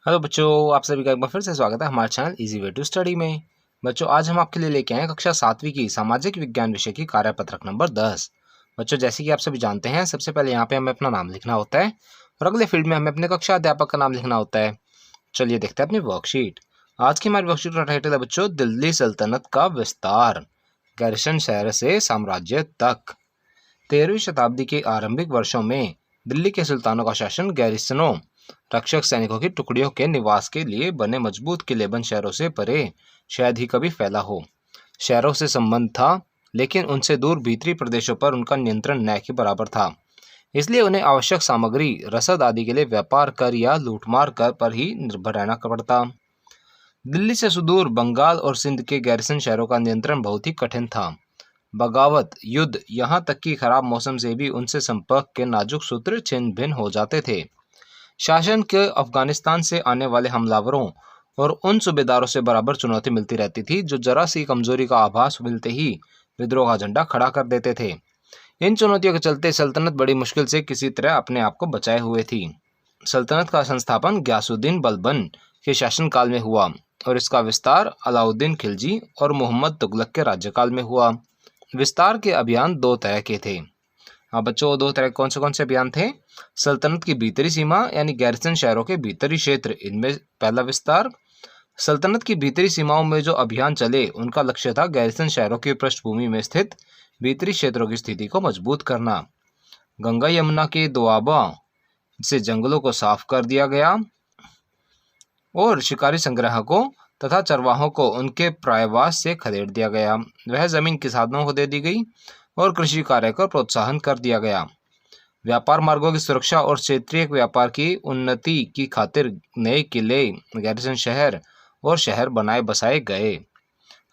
Hello बच्चों, आप सभी का एक बार फिर से स्वागत है हमारे channel easy way to study में। बच्चों, आज हम आपके लिए लेके आए कक्षा 7वीं की सामाजिक विज्ञान विषय की कार्यपत्रक नंबर 10। बच्चों, जैसे कि आप सभी जानते हैं, सबसे पहले यहाँ पे हमें अपना नाम लिखना होता है और अगले फील्ड में हमें अपने कक्षा अध्यापक का नाम लिखना होता है। चलिए देखते हैं अपनी वर्कशीट। आज की हमारी वर्कशीट का टाइटल है बच्चों, दिल्ली सल्तनत का विस्तार, गैरिसन शहर से साम्राज्य तक। 13वीं शताब्दी के आरंभिक वर्षों में दिल्ली के सुल्तानों का शासन गैरिसनों, रक्षक सैनिकों की टुकड़ियों के निवास के लिए बने मजबूत किलेबंद शहरों से परे शायद ही कभी फैला हो। शहरों से संबंध था, लेकिन उनसे दूर भीतरी प्रदेशों पर उनका नियंत्रण न के बराबर था। इसलिए उन्हें आवश्यक सामग्री, रसद आदि के लिए व्यापार कर या लूटमार कर पर ही निर्भर रहना पड़ता। दिल्ली से सुदूर बंगाल और सिंध के गैरिसन शहरों का नियंत्रण बहुत ही कठिन था। बगावत, युद्ध, यहाँ तक कि खराब मौसम से भी उनसे संपर्क के नाजुक सूत्र छिन्न भिन्न हो जाते थे। शासन के अफगानिस्तान से आने वाले हमलावरों और उन सूबेदारों से बराबर चुनौती मिलती रहती थी, जो जरा सी कमजोरी का आभास मिलते ही विद्रोह का झंडा खड़ा कर देते थे। इन चुनौतियों के चलते सल्तनत बड़ी मुश्किल से किसी तरह अपने आप को बचाए हुए थी। सल्तनत का संस्थापन गयासुद्दीन बलबन के शासनकाल में हुआ और इसका विस्तार अलाउद्दीन खिलजी और मोहम्मद तुगलक के राज्यकाल में हुआ। विस्तार के अभियान दो तरह के थे। हाँ बच्चों, दो तरह कौन से अभियान थे? सल्तनत की भीतरी सीमा यानी गैरिसन शहरों के भीतरी क्षेत्र, इनमें पहला विस्तार। सल्तनत की भीतरी सीमाओं में जो अभियान चले, उनका लक्ष्य था गैरिसन शहरों की पृष्ठभूमि में स्थित भीतरी क्षेत्रों की स्थिति को मजबूत करना। गंगा यमुना के दोआबा से जंगलों को साफ कर दिया गया और शिकारी संग्राहकों तथा चरवाहों को उनके प्रायवास से खदेड़ दिया गया। वह जमीन किसानों को दे दी गई और कृषि कार्य को प्रोत्साहन कर दिया गया। व्यापार मार्गों की सुरक्षा और क्षेत्रीय व्यापार की उन्नति की खातिर नए किले, गैरिसन शहर और शहर बनाए बसाए गए।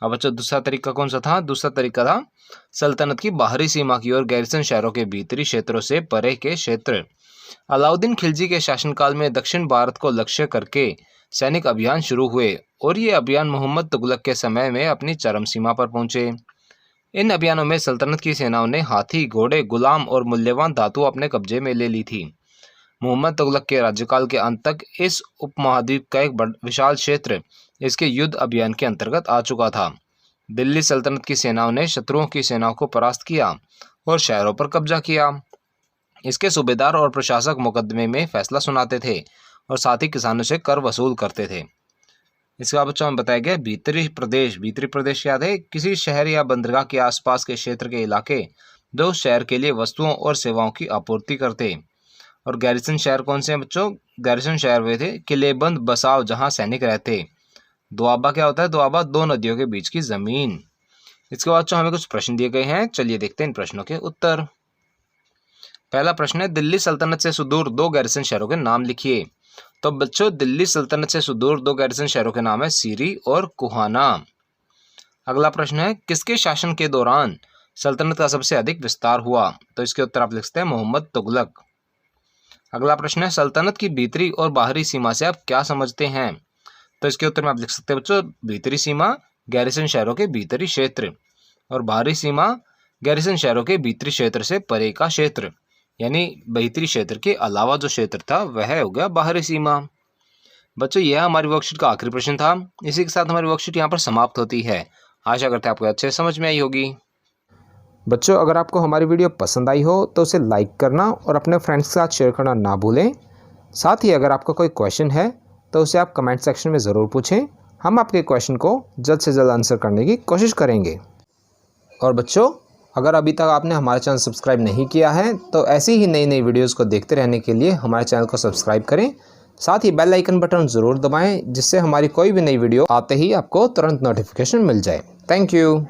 अब बच्चों, दूसरा तरीका कौन सा था? दूसरा तरीका था सल्तनत की बाहरी सीमा की ओर गैरिसन शहरों के भीतरी क्षेत्रों से परे के क्षेत्र। अलाउद्दीन खिलजी के शासनकाल में दक्षिण भारत को लक्ष्य करके सैनिक अभियान शुरू हुए और ये अभियान मोहम्मद तुगलक के समय में अपनी चरम सीमा पर पहुंचे। इन अभियानों में सल्तनत की सेनाओं ने हाथी, घोड़े, गुलाम और मूल्यवान धातु अपने कब्जे में ले ली थी। मोहम्मद तुगलक के राज्यकाल के अंत तक इस उपमहाद्वीप का एक विशाल क्षेत्र इसके युद्ध अभियान के अंतर्गत आ चुका था। दिल्ली सल्तनत की सेनाओं ने शत्रुओं की सेनाओं को परास्त किया और शहरों पर कब्जा किया। इसके सूबेदार और प्रशासक मुकदमे में फैसला सुनाते थे और साथ ही किसानों से कर वसूल करते थे। इसके बाद बच्चों में बताया गया भीतरी प्रदेश। भीतरी प्रदेश क्या थे? किसी शहर या बंदरगाह के आसपास के क्षेत्र के इलाके जो शहर के लिए वस्तुओं और सेवाओं की आपूर्ति करते। और गैरिसन शहर कौन से हैं बच्चों? गैरिसन शहर वे थे किलेबंद बसाव जहां सैनिक रहते। दोआबा क्या होता है? दोआबा दो नदियों के बीच की जमीन। इसके बाद बच्चों हमें कुछ प्रश्न दिए गए हैं, चलिए देखते हैं इन प्रश्नों के उत्तर। पहला प्रश्न है, दिल्ली सल्तनत से सुदूर दो गैरिसन शहरों के नाम लिखिए। तो बच्चों, दिल्ली सल्तनत से सुदूर दो गैरिसन शहरों के नाम है सीरी और कुहाना। अगला प्रश्न है, किसके शासन के दौरान सल्तनत का सबसे अधिक विस्तार हुआ? तो इसके उत्तर आप लिख सकते हैं मोहम्मद तुगलक। अगला प्रश्न है, सल्तनत की भीतरी और बाहरी सीमा से आप क्या समझते हैं? तो इसके उत्तर में आप लिख सकते हैं बच्चों, भीतरी सीमा गैरिसन शहरों के भीतरी क्षेत्र और बाहरी सीमा गैरिसन शहरों के भीतरी क्षेत्र से परे का क्षेत्र, यानी भीतरी क्षेत्र के अलावा जो क्षेत्र था वह हो गया बाहरी सीमा। बच्चों, यह हमारी वर्कशीट का आखिरी प्रश्न था। इसी के साथ हमारी वर्कशीट यहाँ पर समाप्त होती है। आशा करते हैं आपको अच्छे समझ में आई होगी। बच्चों, अगर आपको हमारी वीडियो पसंद आई हो तो उसे लाइक करना और अपने फ्रेंड्स के साथ शेयर करना ना भूलें। साथ ही अगर आपका कोई क्वेश्चन है तो उसे आप कमेंट सेक्शन में ज़रूर पूछें। हम आपके क्वेश्चन को जल्द से जल्द आंसर करने की कोशिश करेंगे। और बच्चों, अगर अभी तक आपने हमारा चैनल सब्सक्राइब नहीं किया है तो ऐसी ही नई नई वीडियोस को देखते रहने के लिए हमारे चैनल को सब्सक्राइब करें। साथ ही बेल आइकन बटन ज़रूर दबाएं, जिससे हमारी कोई भी नई वीडियो आते ही आपको तुरंत नोटिफिकेशन मिल जाए। Thank you.